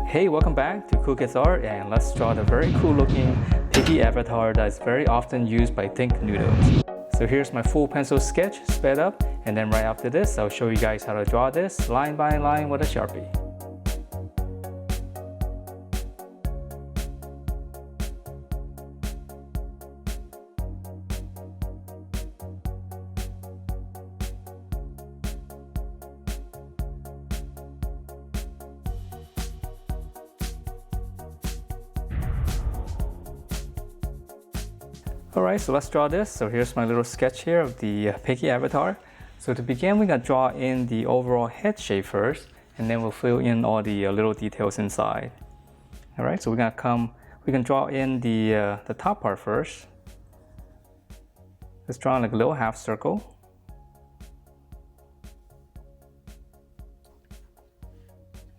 Hey, welcome back to Cool Kids Art, and let's draw the very cool looking Piggy avatar that is very often used by Thinknoodles. So here's my full pencil sketch sped up, and then right after this I'll show you guys how to draw this line by line with a sharpie. Alright, so let's draw this. So here's my little sketch here of the Piggy avatar. So to begin, we're going to draw in the overall head shape first, and then we'll fill in all the little details inside. Alright, so we can draw in the top part first. Let's draw like a little half circle.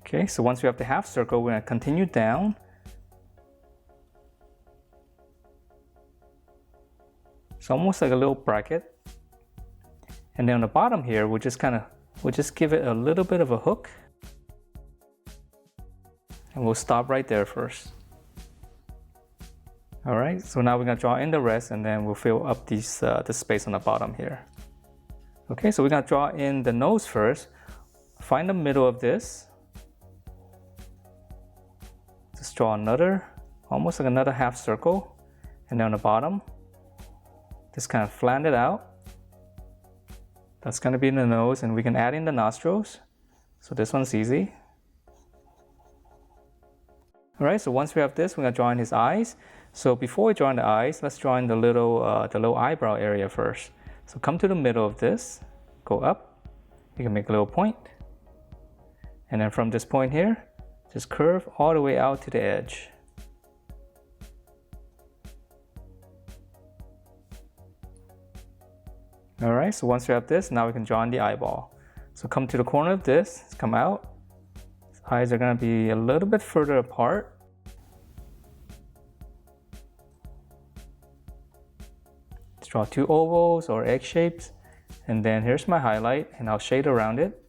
Okay, so once we have the half circle, we're going to continue down. So almost like a little bracket. And then on the bottom here, we'll just give it a little bit of a hook. And we'll stop right there first. Alright, so now we're going to draw in the rest, and then we'll fill up the space on the bottom here. Okay, so we're going to draw in the nose first. Find the middle of this. Just draw almost like another half circle. And then on the bottom, just kind of flatten it out. That's going to be in the nose, and we can add in the nostrils. So this one's easy. Alright, so once we have this, we're going to draw in his eyes. So before we draw in the eyes, let's draw in the little eyebrow area first. So come to the middle of this, go up, you can make a little point. And then from this point here, just curve all the way out to the edge. Alright, so once we have this, now we can draw in the eyeball. So come to the corner of this, come out. His eyes are going to be a little bit further apart. Let's draw two ovals or egg shapes. And then here's my highlight, and I'll shade around it.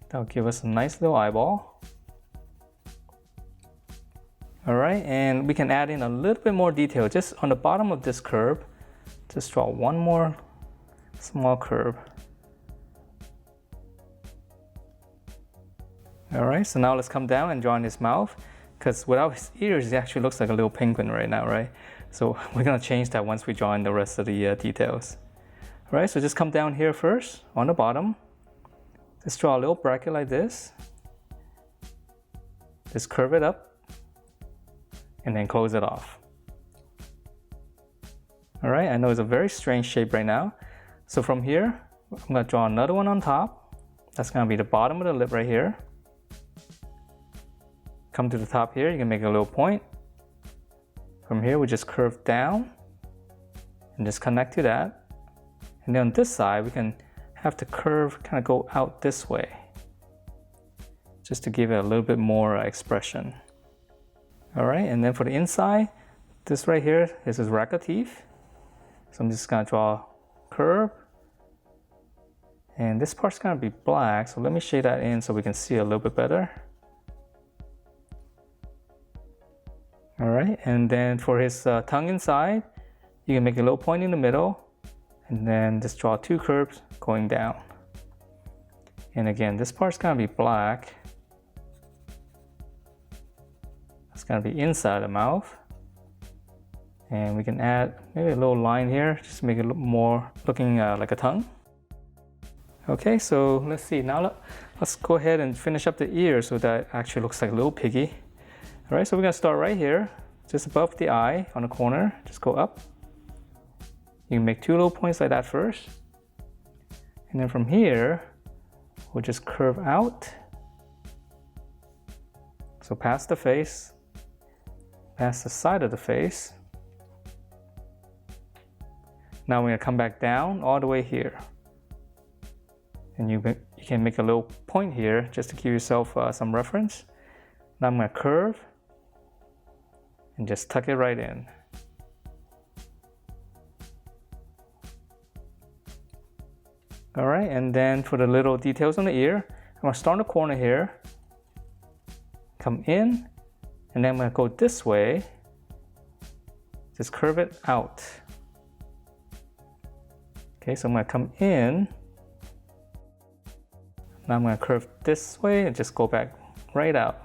That'll give us a nice little eyeball. Alright, and we can add in a little bit more detail just on the bottom of this curve. Just draw one more small curve. Alright, so now let's come down and draw in his mouth, because without his ears, he actually looks like a little penguin right now, right? So we're going to change that once we draw in the rest of the details. Alright, so just come down here first, on the bottom. Just draw a little bracket like this. Just curve it up, and then close it off. Alright, I know it's a very strange shape right now. So from here, I'm going to draw another one on top. That's going to be the bottom of the lip right here. Come to the top here, you can make a little point. From here, we just curve down and just connect to that. And then on this side, we can have the curve kind of go out this way, just to give it a little bit more expression. Alright, and then for the inside, this right here is his rack of teeth. So I'm just going to draw a curve. And this part's going to be black, so let me shade that in so we can see a little bit better. Alright, and then for his tongue inside, you can make a little point in the middle, and then just draw two curves going down. And again, this part's going to be black. It's going to be inside the mouth. And we can add maybe a little line here, just to make it look more looking like a tongue. Okay, so let's see. Now let's go ahead and finish up the ear so that actually looks like a little piggy. All right, so we're gonna start right here, just above the eye on the corner. Just go up. You can make two little points like that first. And then from here, we'll just curve out. So past the face, past the side of the face. Now we're going to come back down all the way here. And you can make a little point here just to give yourself some reference. Now I'm going to curve and just tuck it right in. Alright, and then for the little details on the ear, I'm going to start in the corner here. come in, and then I'm gonna go this way. Just curve it out. Okay, so I'm gonna come in. Now I'm gonna curve this way and just go back right out.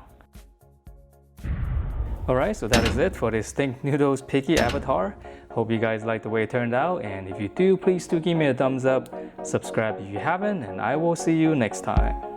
Alright, so that is it for this Thinknoodles Piggy avatar. Hope you guys like the way it turned out, and if you do, please do give me a thumbs up, subscribe if you haven't, and I will see you next time.